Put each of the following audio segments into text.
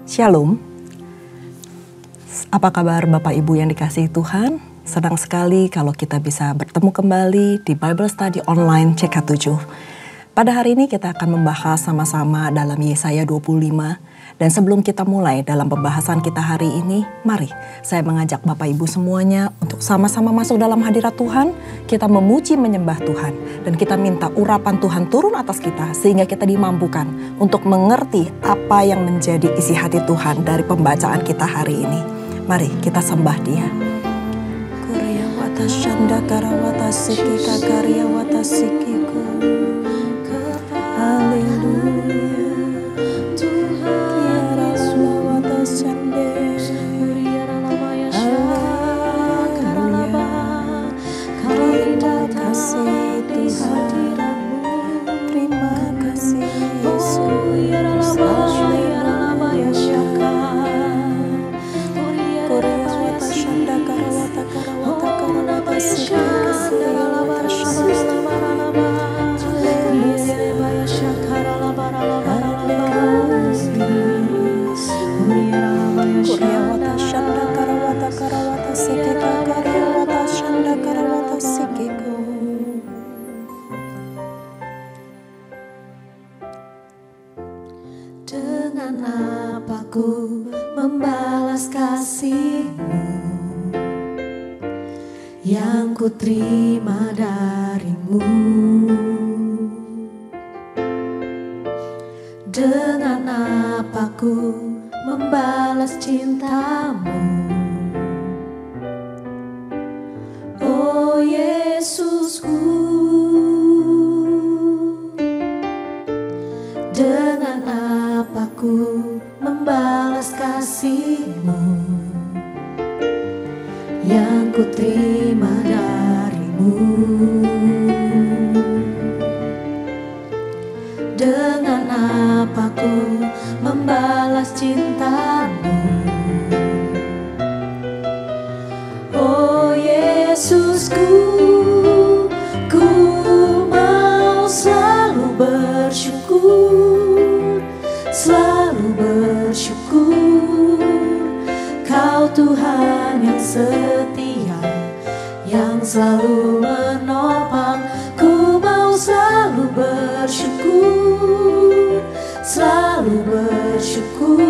Shalom. Apa kabar Bapak Ibu yang dikasihi Tuhan? Senang sekali kalau kita bisa bertemu kembali di Bible Study Online CK7. Pada hari ini kita akan membahas sama-sama dalam Yesaya 25. Dan sebelum kita mulai dalam pembahasan kita hari ini, mari saya mengajak Bapak Ibu semuanya untuk sama-sama masuk dalam hadirat Tuhan. Kita memuji menyembah Tuhan dan kita minta urapan Tuhan turun atas kita sehingga kita dimampukan untuk mengerti apa yang menjadi isi hati Tuhan dari pembacaan kita hari ini. Mari kita sembah Dia. Korea watashanda karawata sikika karya watasikiku. Haleluya. Dengan apa ku membalas kasih-Mu yang ku terima dari-Mu? Dengan apa ku membalas cinta-Mu? Oh Yesusku, dengan apa ku membalas kasih-Mu yang ku terima dari-Mu? Dengan apa ku membalas cinta-Mu? Oh Yesusku, ku mau selalu bersyukur, selalu bersyukur. Kau Tuhan yang setia, yang selalu menopang. Ku mau selalu bersyukur, selalu bersyukur.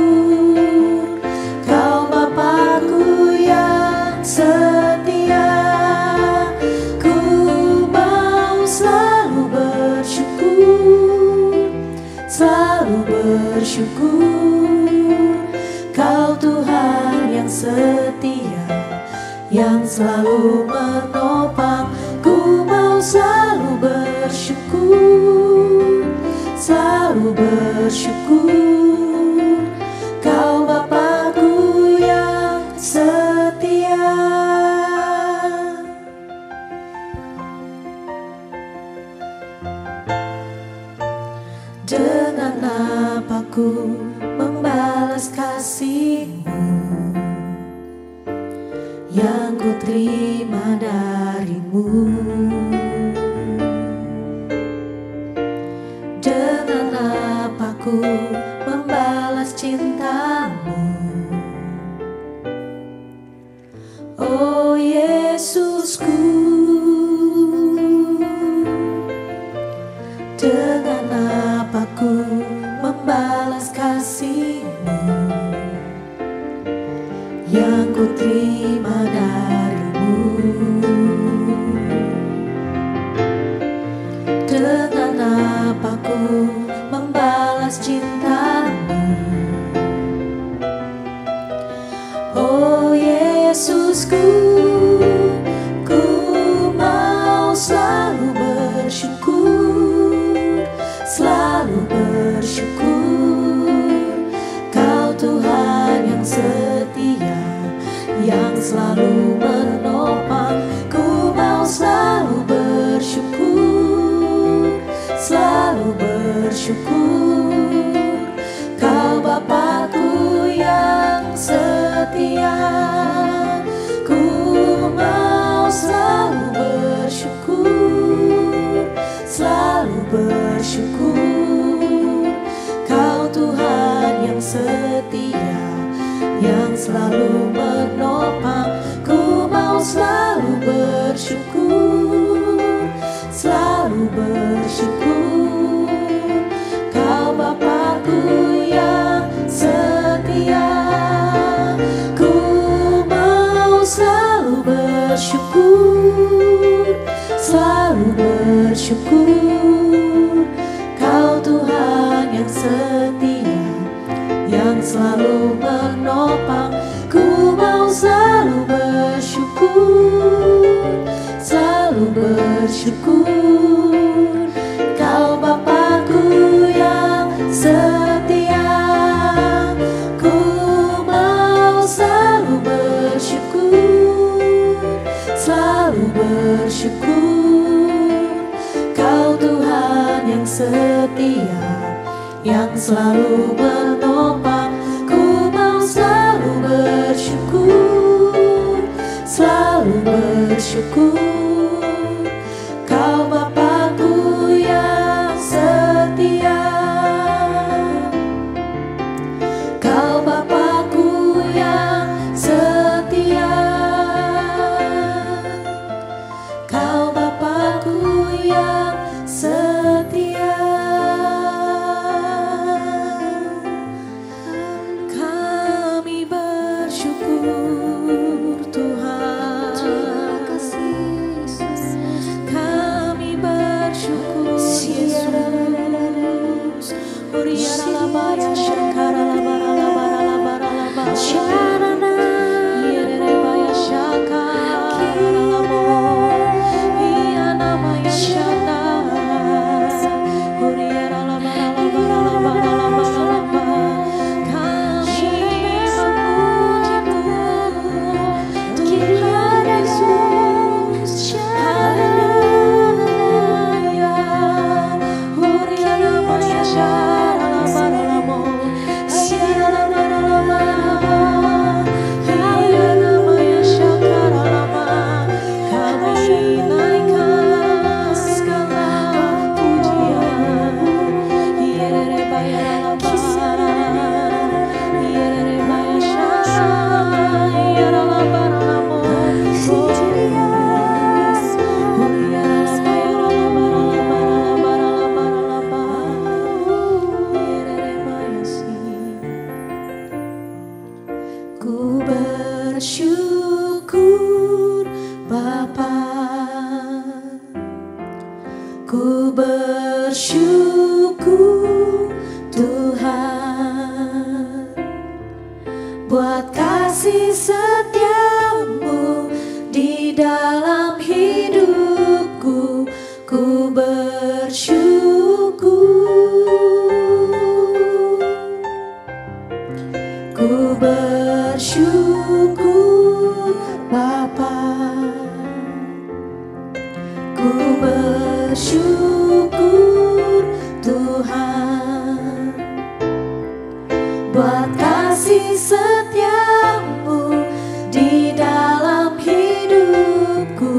Kau Bapakku yang setia, ku mau selalu bersyukur, selalu bersyukur. Kau Tuhan yang setia, yang selalu menopang. Ku mau selalu bersyukur, selalu bersyukur. Kau Bapakku yang setia. Dengan apa ku membalas kasih-Mu yang ku terima dari-Mu? Dengan apa ku membalas cinta-Mu? Oh Yesusku, dengan apa ku membalas kasih-Mu yang ku terima dari-Mu? Dengan apa ku membalas cinta-Mu? Oh Yesusku, ku mau selalu bersyukur, selalu bersyukur. Kau Tuhan yang setia, yang selalu menopang. Ku mau selalu bersyukur, selalu bersyukur. Kau Bapakku yang setia, ku mau selalu bersyukur, selalu bersyukur. Kau Tuhan yang setia, yang selalu menopang. Ku mau selalu bersyukur, selalu bersyukur. Kau Bapa-Ku yang setia, ku mau selalu bersyukur, selalu bersyukur. Kau Tuhan yang setia, yang selalu menopang. Ku mau selalu bersyukur, selalu bersyukur. Kau Bapa-Ku yang setia, ku mau selalu bersyukur, selalu bersyukur. Kau Tuhan yang setia, yang selalu menopang. Ku mau selalu bersyukur, selalu bersyukur. Kau Bapa-Ku yang setia, Kau Bapa-Ku yang setia, Kau Bapa-Ku yang setia. Kami bersyukur Tuhan, terima kasih Yesus. Kami bersyukur Yesus. Uriaralabaya shakaralabaralabaralabaralaba, yererebaya shakaralabo, iyanamaya shana, uriaralabaralabaralabaralabaralaba. Kami memuji-Mu Tuhan Yesus. Haleluya. Uriarabaya sharalabaralabo, siyaralabaralabaralaba, iyanamaya shakaralaba. Kami naikkan segala pujian. Yererebaya lalabara, yererebaya shara, yaralabaralabo, uriaralabaya lalabarabaralabaralabaralaba, yererebaya si. Ku bersyukur Bapa, ku bersyukur Tuhan, buat kasih setiamu di dalam hidupku. Ku bersyukur, ku bersyukur Bapa, ku bersyukur Tuhan, buat kasih setiamu di dalam hidupku.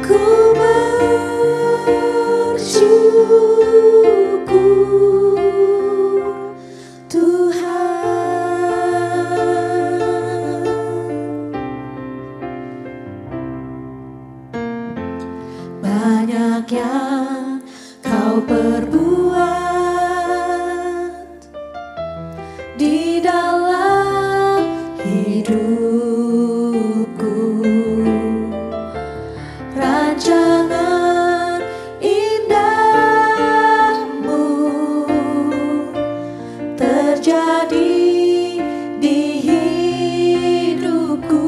Ku bersyukur Tuhan. Banyak yang Kau perbuat di dalam hidupku. Rancangan indahmu terjadi di hidupku.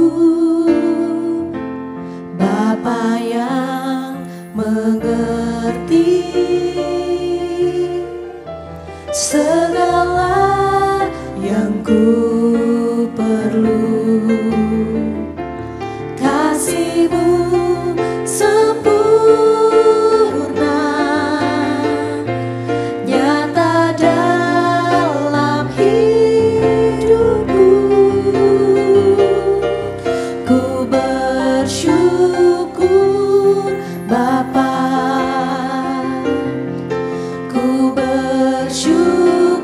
Bapa yang mengerti segala yang ku perlu. Kasih-Mu sempurna, nyata dalam hidupku. Ku bersyukur Bapa, ku bersyukur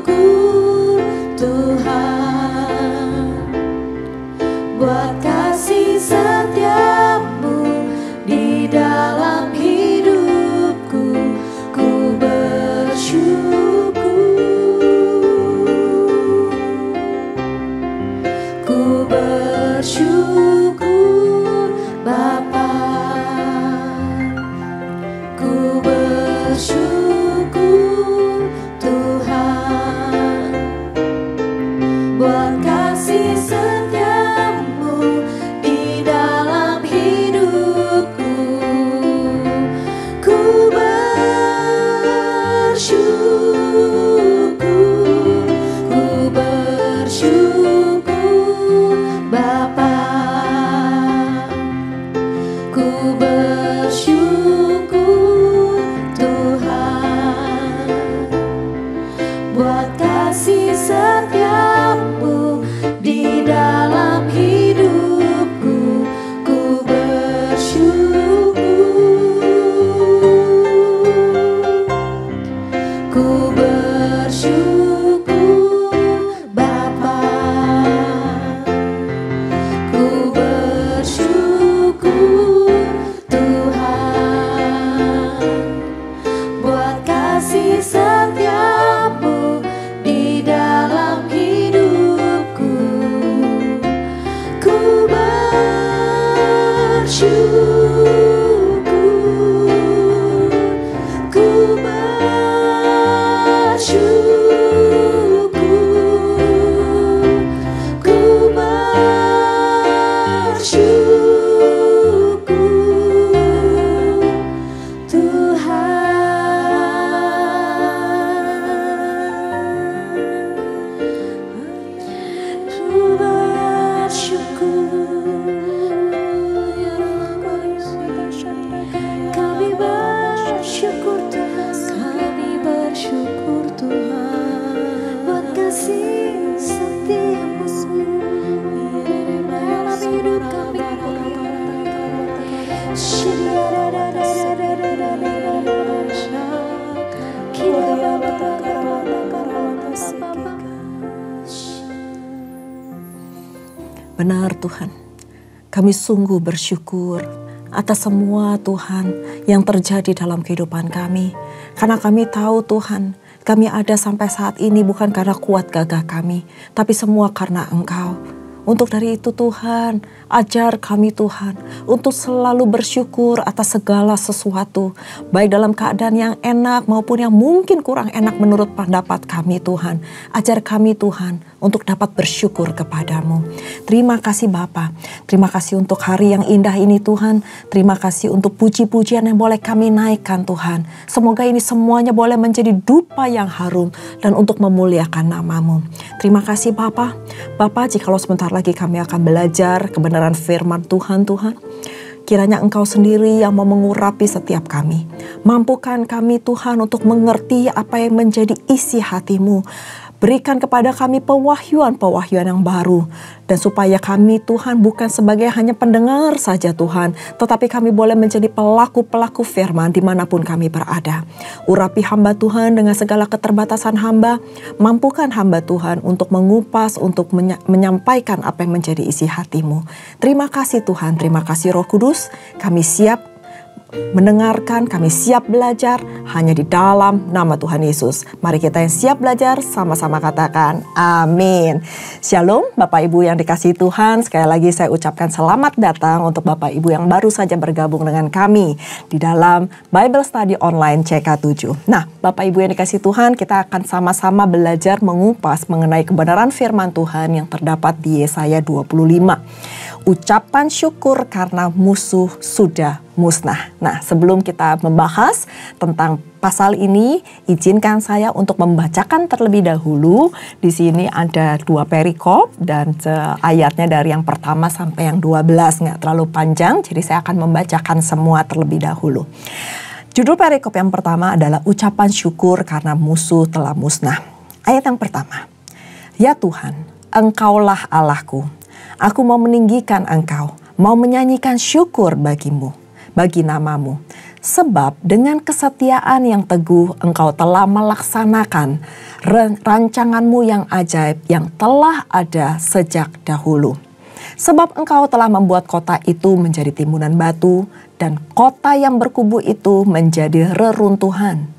buat kasih setiamu di dalam hidupku. Ku bersyukur, ku bersyukur Bapa, ku bersyukur Tuhan, buat kasih setiamu di dalam hidupku. Ku bersyukur, ku bersyukur, ku bersyukur Tuhan. Ku bersyukur, kami bersyukur Tuhan, kami bersyukur Tuhan, buat kasih setiamu dalam hidup kami. Benar Tuhan, kami sungguh bersyukur atas semua Tuhan yang terjadi dalam kehidupan kami. Karena kami tahu Tuhan, kami ada sampai saat ini bukan karena kuat gagah kami, tapi semua karena Engkau. Untuk dari itu Tuhan, ajar kami Tuhan untuk selalu bersyukur atas segala sesuatu, baik dalam keadaan yang enak maupun yang mungkin kurang enak menurut pendapat kami Tuhan. Ajar kami Tuhan untuk dapat bersyukur kepadamu. Terima kasih Bapa, terima kasih untuk hari yang indah ini Tuhan. Terima kasih untuk puji-pujian yang boleh kami naikkan Tuhan. Semoga ini semuanya boleh menjadi dupa yang harum dan untuk memuliakan nama-Mu. Terima kasih Bapa. Bapa, jikalau sebentar lagi kami akan belajar kebenaran firman Tuhan, kiranya Engkau sendiri yang mau mengurapi setiap kami. Mampukan kami Tuhan untuk mengerti apa yang menjadi isi hati-Mu. Berikan kepada kami pewahyuan-pewahyuan yang baru. Dan supaya kami Tuhan bukan sebagai hanya pendengar saja Tuhan, tetapi kami boleh menjadi pelaku-pelaku firman dimanapun kami berada. Urapi hamba Tuhan dengan segala keterbatasan hamba. Mampukan hamba Tuhan untuk mengupas, untuk menyampaikan apa yang menjadi isi hati-Mu. Terima kasih Tuhan, terima kasih Roh Kudus. Kami siap mendengarkan, kami siap belajar hanya di dalam nama Tuhan Yesus. Mari kita yang siap belajar sama-sama katakan amin. Shalom Bapak Ibu yang dikasihi Tuhan. Sekali lagi saya ucapkan selamat datang untuk Bapak Ibu yang baru saja bergabung dengan kami di dalam Bible Study Online CK7. Nah Bapak Ibu yang dikasihi Tuhan, kita akan sama-sama belajar mengupas mengenai kebenaran firman Tuhan yang terdapat di Yesaya 25. Ucapan syukur karena musuh sudah musnah. Nah, sebelum kita membahas tentang pasal ini, izinkan saya untuk membacakan terlebih dahulu. Di sini ada 2 perikop dan ayatnya dari yang pertama sampai yang 12, nggak terlalu panjang, jadi saya akan membacakan semua terlebih dahulu. Judul perikop yang pertama adalah ucapan syukur karena musuh telah musnah. Ayat yang pertama, ya Tuhan, Engkaulah Allahku. Aku mau meninggikan Engkau, mau menyanyikan syukur bagimu, bagi nama-Mu. Sebab dengan kesetiaan yang teguh Engkau telah melaksanakan rancangan-Mu yang ajaib yang telah ada sejak dahulu. Sebab Engkau telah membuat kota itu menjadi timbunan batu dan kota yang berkubu itu menjadi reruntuhan.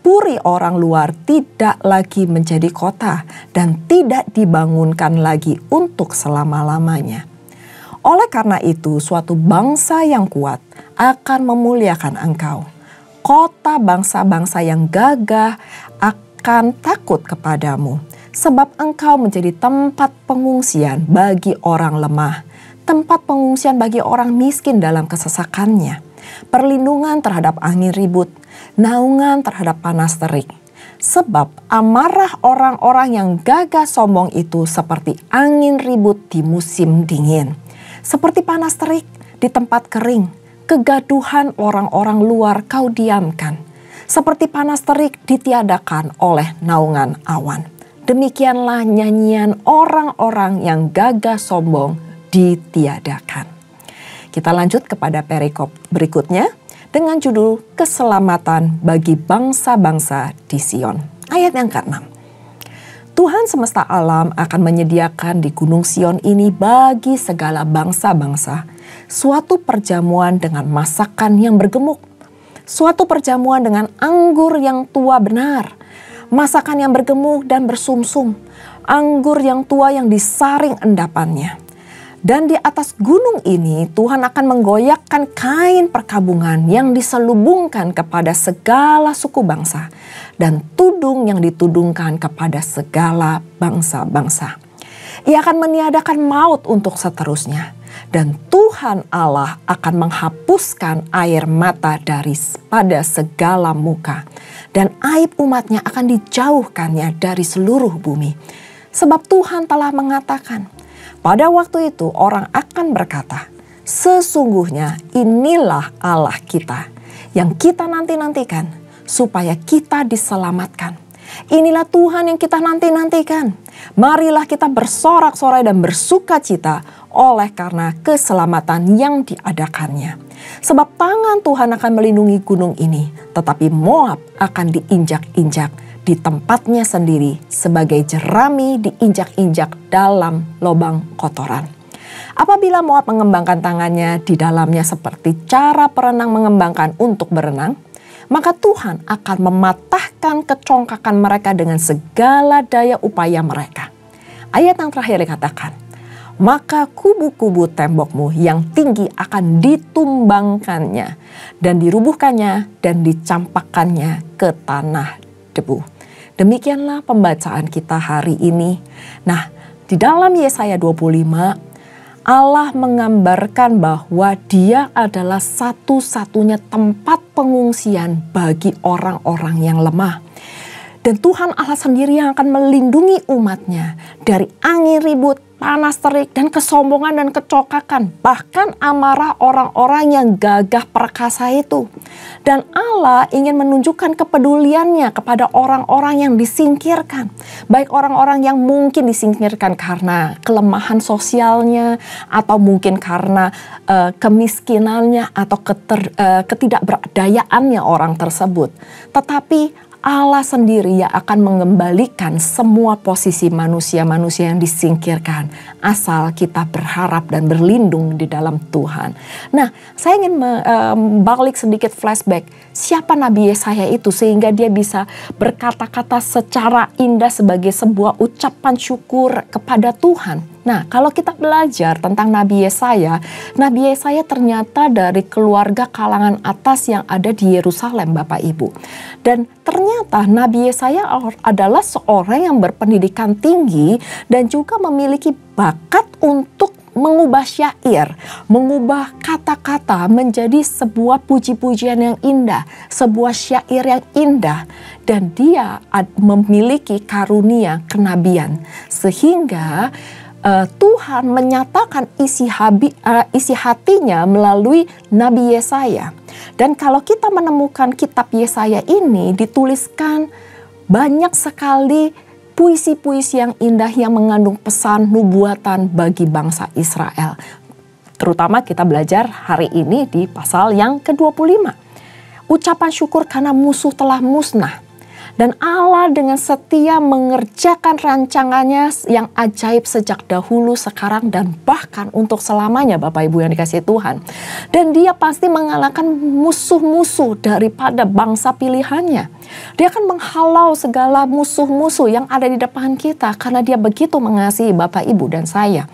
Puri orang luar tidak lagi menjadi kota dan tidak dibangunkan lagi untuk selama-lamanya. Oleh karena itu, suatu bangsa yang kuat akan memuliakan Engkau. Kota bangsa-bangsa yang gagah akan takut kepadamu. Sebab Engkau menjadi tempat pengungsian bagi orang lemah, tempat pengungsian bagi orang miskin dalam kesesakannya, perlindungan terhadap angin ribut, naungan terhadap panas terik. Sebab amarah orang-orang yang gagah sombong itu seperti angin ribut di musim dingin, seperti panas terik di tempat kering. Kegaduhan orang-orang luar Kau diamkan. Seperti panas terik ditiadakan oleh naungan awan. Demikianlah nyanyian orang-orang yang gagah sombong ditiadakan. Kita lanjut kepada perikop berikutnya dengan judul Keselamatan bagi bangsa-bangsa di Sion. Ayat yang ke-6. Tuhan semesta alam akan menyediakan di Gunung Sion ini bagi segala bangsa-bangsa suatu perjamuan dengan masakan yang bergemuk, suatu perjamuan dengan anggur yang tua benar, masakan yang bergemuk dan bersumsum, anggur yang tua yang disaring endapannya. Dan di atas gunung ini Tuhan akan menggoyakkan kain perkabungan yang diselubungkan kepada segala suku bangsa dan tudung yang ditudungkan kepada segala bangsa-bangsa. Ia akan meniadakan maut untuk seterusnya. Dan Tuhan Allah akan menghapuskan air mata pada segala muka. Dan aib umatnya akan dijauhkannya dari seluruh bumi. Sebab Tuhan telah mengatakan, pada waktu itu orang akan berkata, sesungguhnya inilah Allah kita yang kita nanti-nantikan supaya kita diselamatkan. Inilah Tuhan yang kita nanti-nantikan. Marilah kita bersorak-sorai dan bersuka cita oleh karena keselamatan yang diadakannya. Sebab tangan Tuhan akan melindungi gunung ini, tetapi Moab akan diinjak-injak di tempatnya sendiri sebagai jerami diinjak-injak dalam lubang kotoran. Apabila Moab mengembangkan tangannya di dalamnya seperti cara perenang mengembangkan untuk berenang, maka Tuhan akan mematahkan kecongkakan mereka dengan segala daya upaya mereka. Ayat yang terakhir dikatakan, maka kubu-kubu tembokmu yang tinggi akan ditumbangkannya dan dirubuhkannya dan dicampakkannya ke tanah debu. Demikianlah pembacaan kita hari ini. Nah, di dalam Yesaya 25, Allah menggambarkan bahwa Dia adalah satu-satunya tempat pengungsian bagi orang-orang yang lemah. Dan Tuhan Allah sendiri yang akan melindungi umatnya dari angin ribut, panas terik, dan kesombongan dan kecokakan. Bahkan amarah orang-orang yang gagah perkasa itu. Dan Allah ingin menunjukkan kepeduliannya kepada orang-orang yang disingkirkan. Baik orang-orang yang mungkin disingkirkan karena kelemahan sosialnya, atau mungkin karena kemiskinannya, atau ketidakberdayaannya orang tersebut. Tetapi Allah sendiri yang akan mengembalikan semua posisi manusia-manusia yang disingkirkan asal kita berharap dan berlindung di dalam Tuhan. Nah, saya ingin balik sedikit flashback. Siapa Nabi Yesaya itu sehingga dia bisa berkata-kata secara indah sebagai sebuah ucapan syukur kepada Tuhan. Nah, kalau kita belajar tentang Nabi Yesaya ternyata dari keluarga kalangan atas yang ada di Yerusalem, Bapak Ibu. Dan ternyata Nabi Yesaya adalah seorang yang berpendidikan tinggi dan juga memiliki bakat untuk mengubah syair, mengubah kata-kata menjadi sebuah puji-pujian yang indah, sebuah syair yang indah. Dan dia memiliki karunia kenabian sehingga Tuhan menyatakan isi hatinya melalui Nabi Yesaya. Dan kalau kita menemukan kitab Yesaya ini dituliskan banyak sekali puisi-puisi yang indah yang mengandung pesan nubuatan bagi bangsa Israel. Terutama kita belajar hari ini di pasal yang ke-25. Ucapan syukur karena musuh telah musnah. Dan Allah dengan setia mengerjakan rancangannya yang ajaib sejak dahulu, sekarang, dan bahkan untuk selamanya, Bapak Ibu yang dikasihi Tuhan. Dan dia pasti mengalahkan musuh-musuh daripada bangsa pilihannya. Dia akan menghalau segala musuh-musuh yang ada di depan kita karena dia begitu mengasihi Bapak, Ibu, dan saya.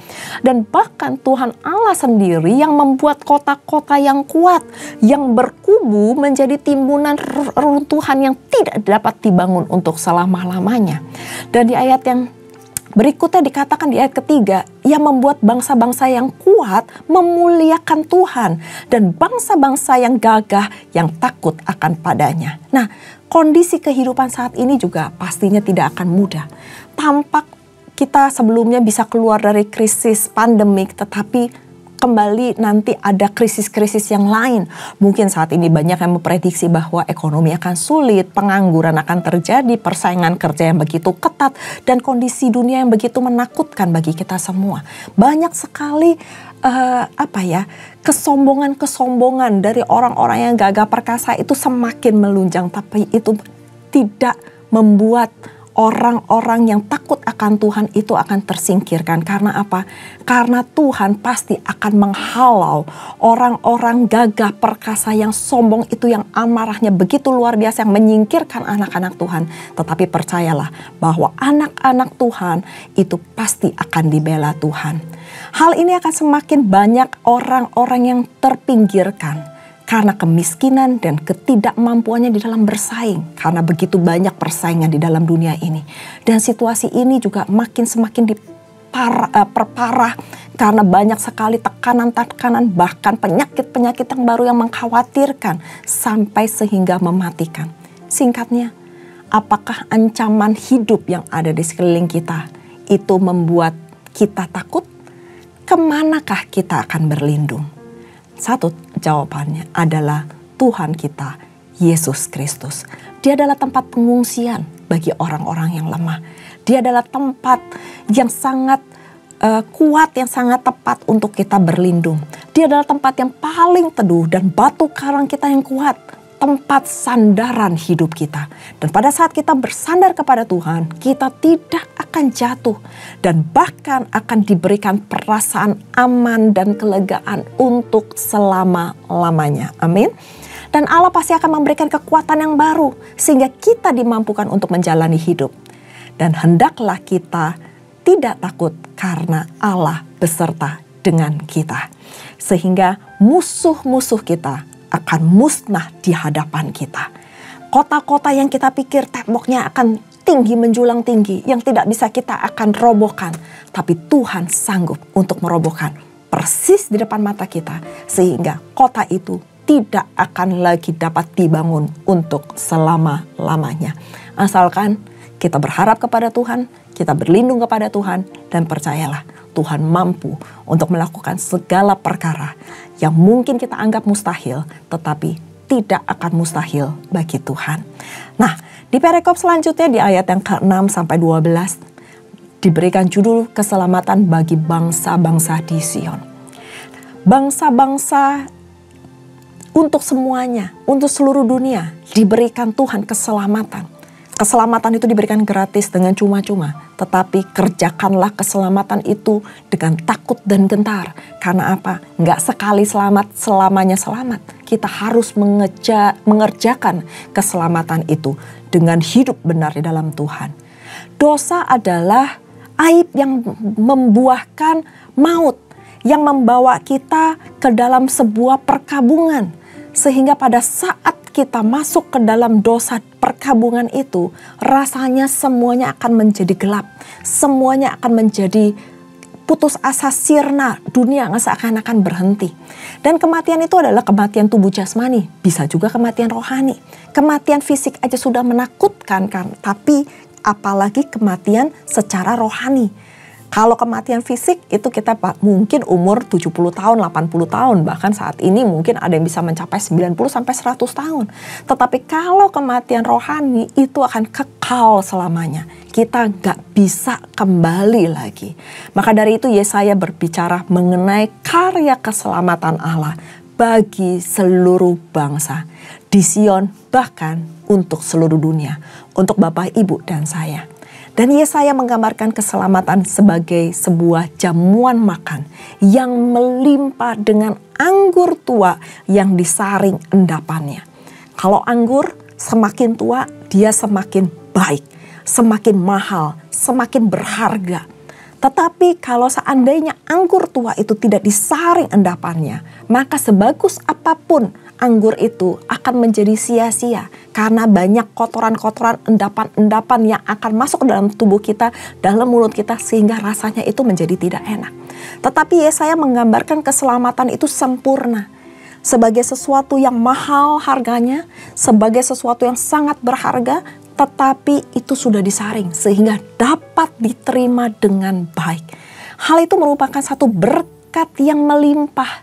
Dan bahkan Tuhan Allah sendiri yang membuat kota-kota yang kuat, yang berkubu menjadi timbunan reruntuhan yang tidak dapat dibangun untuk selama-lamanya. Dan di ayat yang berikutnya dikatakan di ayat ketiga, ia membuat bangsa-bangsa yang kuat memuliakan Tuhan dan bangsa-bangsa yang gagah yang takut akan padanya. Nah, kondisi kehidupan saat ini juga pastinya tidak akan mudah. Tampak kita sebelumnya bisa keluar dari krisis pandemik, tetapi kembali nanti ada krisis-krisis yang lain. Mungkin saat ini banyak yang memprediksi bahwa ekonomi akan sulit, pengangguran akan terjadi, persaingan kerja yang begitu ketat, dan kondisi dunia yang begitu menakutkan bagi kita semua. Banyak sekali kesombongan dari orang-orang yang gagah perkasa itu semakin melunjang, tapi itu tidak membuat orang-orang yang takut akan Tuhan itu akan tersingkirkan. Karena apa? Karena Tuhan pasti akan menghalau orang-orang gagah perkasa yang sombong itu, yang amarahnya begitu luar biasa, yang menyingkirkan anak-anak Tuhan. Tetapi percayalah bahwa anak-anak Tuhan itu pasti akan dibela Tuhan. Hal ini akan semakin banyak orang-orang yang terpinggirkan karena kemiskinan dan ketidakmampuannya di dalam bersaing. Karena begitu banyak persaingan di dalam dunia ini. Dan situasi ini juga semakin diperparah karena banyak sekali tekanan-tekanan, bahkan penyakit-penyakit yang baru yang mengkhawatirkan sampai sehingga mematikan. Singkatnya, apakah ancaman hidup yang ada di sekeliling kita itu membuat kita takut? Kemanakah kita akan berlindung? Satu jawabannya adalah Tuhan kita, Yesus Kristus. Dia adalah tempat pengungsian bagi orang-orang yang lemah. Dia adalah tempat yang sangat kuat, yang sangat tepat untuk kita berlindung. Dia adalah tempat yang paling teduh dan batu karang kita yang kuat. Tempat sandaran hidup kita. Dan pada saat kita bersandar kepada Tuhan, kita tidak akan jatuh. Dan bahkan akan diberikan perasaan aman dan kelegaan untuk selama-lamanya. Amin. Dan Allah pasti akan memberikan kekuatan yang baru, sehingga kita dimampukan untuk menjalani hidup. Dan hendaklah kita tidak takut karena Allah beserta dengan kita. Sehingga musuh-musuh kita akan musnah di hadapan kita. Kota-kota yang kita pikir temboknya akan tinggi menjulang tinggi, yang tidak bisa kita akan robohkan. Tapi Tuhan sanggup untuk merobohkan persis di depan mata kita. Sehingga kota itu tidak akan lagi dapat dibangun untuk selama-lamanya. Asalkan kita berharap kepada Tuhan, kita berlindung kepada Tuhan, dan percayalah Tuhan mampu untuk melakukan segala perkara yang mungkin kita anggap mustahil, tetapi tidak akan mustahil bagi Tuhan. Nah, di perikop selanjutnya di ayat yang ke-6 sampai 12 diberikan judul keselamatan bagi bangsa-bangsa di Sion. Bangsa-bangsa untuk semuanya, untuk seluruh dunia diberikan Tuhan keselamatan. Keselamatan itu diberikan gratis dengan cuma-cuma. Tetapi kerjakanlah keselamatan itu dengan takut dan gentar. Karena apa? Nggak sekali selamat, selamanya selamat. Kita harus mengerjakan keselamatan itu dengan hidup benar di dalam Tuhan. Dosa adalah aib yang membuahkan maut. Yang membawa kita ke dalam sebuah perkabungan. Sehingga pada saat kita masuk ke dalam dosa perkabungan itu, rasanya semuanya akan menjadi gelap. Semuanya akan menjadi putus asa, sirna. Dunia seakan-akan berhenti. Dan kematian itu adalah kematian tubuh jasmani. Bisa juga kematian rohani. Kematian fisik aja sudah menakutkan kan. Tapi apalagi kematian secara rohani. Kalau kematian fisik itu kita mungkin umur 70 tahun, 80 tahun. Bahkan saat ini mungkin ada yang bisa mencapai 90 sampai 100 tahun. Tetapi kalau kematian rohani itu akan kekal selamanya. Kita gak bisa kembali lagi. Maka dari itu Yesaya berbicara mengenai karya keselamatan Allah bagi seluruh bangsa. Di Sion bahkan untuk seluruh dunia. Untuk Bapak, Ibu, dan saya. Dan Yesaya menggambarkan keselamatan sebagai sebuah jamuan makan yang melimpah dengan anggur tua yang disaring endapannya. Kalau anggur semakin tua, dia semakin baik, semakin mahal, semakin berharga. Tetapi kalau seandainya anggur tua itu tidak disaring endapannya, maka sebagus apapun anggur itu akan menjadi sia-sia. Karena banyak kotoran-kotoran, endapan-endapan yang akan masuk ke dalam tubuh kita, dalam mulut kita, sehingga rasanya itu menjadi tidak enak. Tetapi Yesaya menggambarkan keselamatan itu sempurna. Sebagai sesuatu yang mahal harganya, sebagai sesuatu yang sangat berharga, tetapi itu sudah disaring sehingga dapat diterima dengan baik. Hal itu merupakan satu berkat berkat yang melimpah,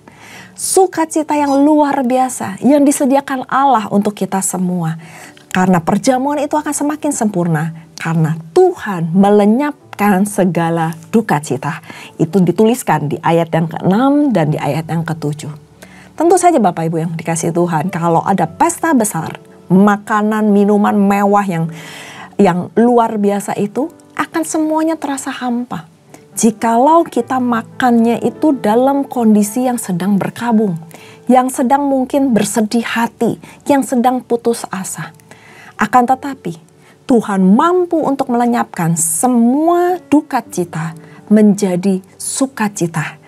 sukacita yang luar biasa yang disediakan Allah untuk kita semua. Karena perjamuan itu akan semakin sempurna karena Tuhan melenyapkan segala duka cita. Itu dituliskan di ayat yang ke-6 dan di ayat yang ke-7. Tentu saja Bapak Ibu yang dikasihi Tuhan, kalau ada pesta besar, makanan, minuman mewah yang luar biasa itu akan semuanya terasa hampa. Jikalau kita makannya itu dalam kondisi yang sedang berkabung, yang sedang mungkin bersedih hati, yang sedang putus asa. Akan tetapi Tuhan mampu untuk melenyapkan semua duka cita menjadi sukacita.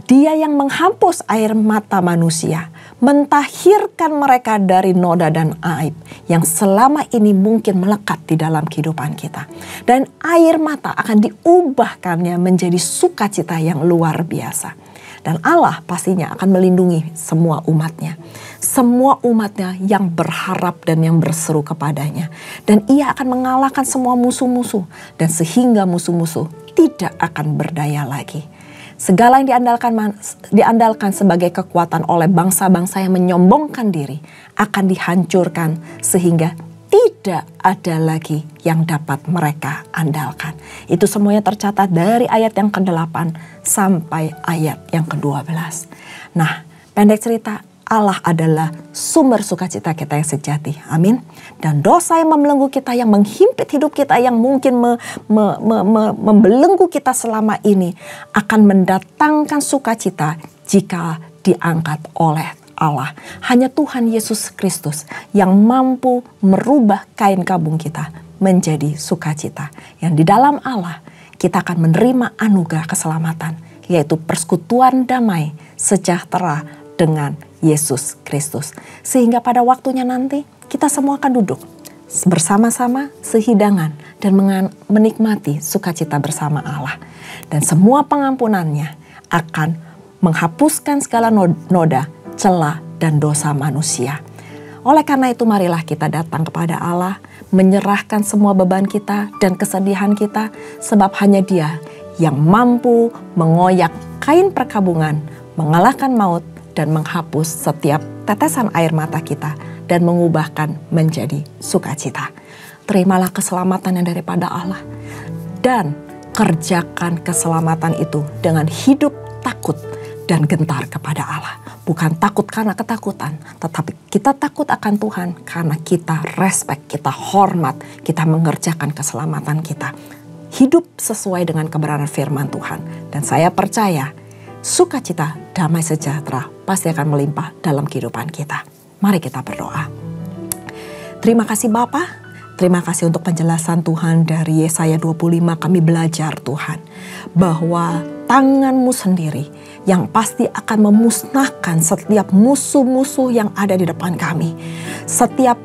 Dia yang menghapus air mata manusia, mentahirkan mereka dari noda dan aib yang selama ini mungkin melekat di dalam kehidupan kita. Dan air mata akan diubahkannya menjadi sukacita yang luar biasa. Dan Allah pastinya akan melindungi semua umatnya. Semua umatnya yang berharap dan yang berseru kepadanya. Dan ia akan mengalahkan semua musuh-musuh. Dan sehingga musuh-musuh tidak akan berdaya lagi. Segala yang diandalkan sebagai kekuatan oleh bangsa-bangsa yang menyombongkan diri akan dihancurkan sehingga tidak ada lagi yang dapat mereka andalkan. Itu semuanya tercatat dari ayat yang ke-8 sampai ayat yang ke-12. Nah, pendek cerita, Allah adalah sumber sukacita kita yang sejati. Amin. Dan dosa yang membelenggu kita, yang menghimpit hidup kita, yang mungkin membelenggu kita selama ini, akan mendatangkan sukacita jika diangkat oleh Allah. Hanya Tuhan Yesus Kristus yang mampu merubah kain kabung kita menjadi sukacita. Yang di dalam Allah kita akan menerima anugerah keselamatan, yaitu persekutuan damai sejahtera dengan Yesus Kristus. Sehingga pada waktunya nanti kita semua akan duduk bersama-sama sehidangan dan menikmati sukacita bersama Allah. Dan semua pengampunannya akan menghapuskan segala noda, celah, dan dosa manusia. Oleh karena itu marilah kita datang kepada Allah, menyerahkan semua beban kita dan kesedihan kita, sebab hanya Dia yang mampu mengoyak kain perkabungan, mengalahkan maut, dan menghapus setiap tetesan air mata kita dan mengubahkan menjadi sukacita. Terimalah keselamatan yang daripada Allah dan kerjakan keselamatan itu dengan hidup takut dan gentar kepada Allah. Bukan takut karena ketakutan, tetapi kita takut akan Tuhan karena kita respect, kita hormat, kita mengerjakan keselamatan kita. Hidup sesuai dengan kebenaran firman Tuhan. Dan saya percaya sukacita, damai sejahtera pasti akan melimpah dalam kehidupan kita. Mari kita berdoa. Terima kasih Bapa, terima kasih untuk penjelasan Tuhan dari Yesaya 25. Kami belajar Tuhan bahwa tangan-Mu sendiri yang pasti akan memusnahkan setiap musuh-musuh yang ada di depan kami. Setiap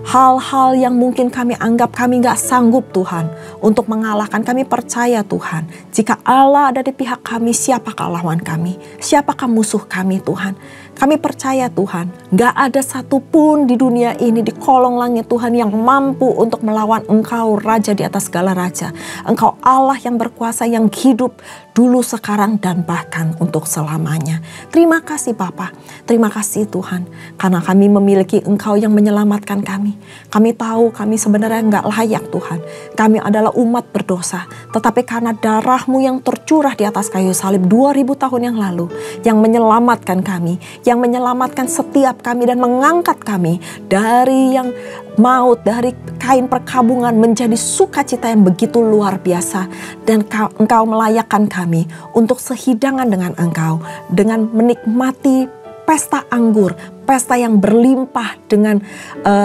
hal-hal yang mungkin kami anggap kami gak sanggup Tuhan untuk mengalahkan. Kami percaya Tuhan, jika Allah ada di pihak kami, siapakah lawan kami? Siapakah musuh kami Tuhan? Kami percaya Tuhan, gak ada satupun di dunia ini, di kolong langit Tuhan yang mampu untuk melawan Engkau, Raja di atas segala raja. Engkau Allah yang berkuasa, yang hidup dulu, sekarang, dan bahkan untuk selamanya. Terima kasih Bapa, terima kasih Tuhan, karena kami memiliki Engkau yang menyelamatkan kami. Kami tahu kami sebenarnya gak layak Tuhan. Kami adalah umat berdosa, tetapi karena darah-Mu yang tercurah di atas kayu salib 2000 tahun yang lalu, yang menyelamatkan kami, yang menyelamatkan setiap kami dan mengangkat kami dari yang maut, dari kain perkabungan menjadi sukacita yang begitu luar biasa. Dan Engkau melayakkan kami untuk sehidangan dengan Engkau, dengan menikmati pesta anggur, pesta yang berlimpah dengan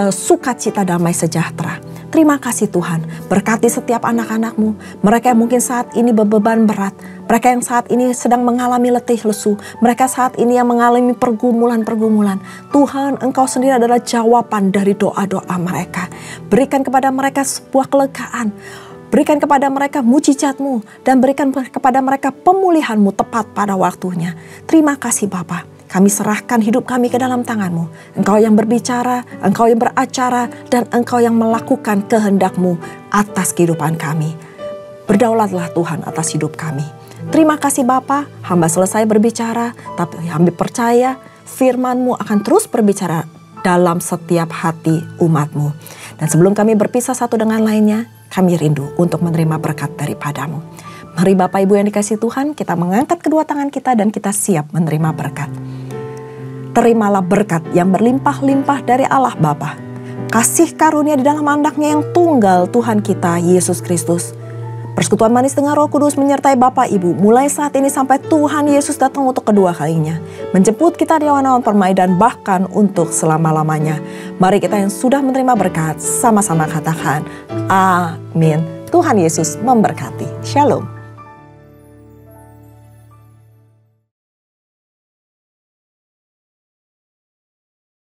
sukacita damai sejahtera. Terima kasih Tuhan, berkati setiap anak-anak-Mu, mereka yang mungkin saat ini beban berat, mereka yang saat ini sedang mengalami letih lesu, mereka saat ini yang mengalami pergumulan-pergumulan. Tuhan, Engkau sendiri adalah jawaban dari doa-doa mereka. Berikan kepada mereka sebuah kelegaan, berikan kepada mereka mujizat-Mu, dan berikan kepada mereka pemulihan-Mu tepat pada waktunya. Terima kasih Bapa. Kami serahkan hidup kami ke dalam tangan-Mu. Engkau yang berbicara, Engkau yang beracara, dan Engkau yang melakukan kehendak-Mu atas kehidupan kami. Berdaulatlah Tuhan atas hidup kami. Terima kasih Bapa, hamba selesai berbicara, tapi hamba percaya firman-Mu akan terus berbicara dalam setiap hati umat-Mu. Dan sebelum kami berpisah satu dengan lainnya, kami rindu untuk menerima berkat daripada-Mu. Mari Bapak Ibu yang dikasihi Tuhan, kita mengangkat kedua tangan kita dan kita siap menerima berkat. Terimalah berkat yang berlimpah-limpah dari Allah Bapa. Kasih karunia di dalam anaknya yang tunggal Tuhan kita, Yesus Kristus. Persekutuan manis dengan Roh Kudus menyertai Bapak Ibu mulai saat ini sampai Tuhan Yesus datang untuk kedua kalinya. Menjemput kita di awan-awan permai dan bahkan untuk selama-lamanya. Mari kita yang sudah menerima berkat sama-sama katakan amin. Tuhan Yesus memberkati. Shalom.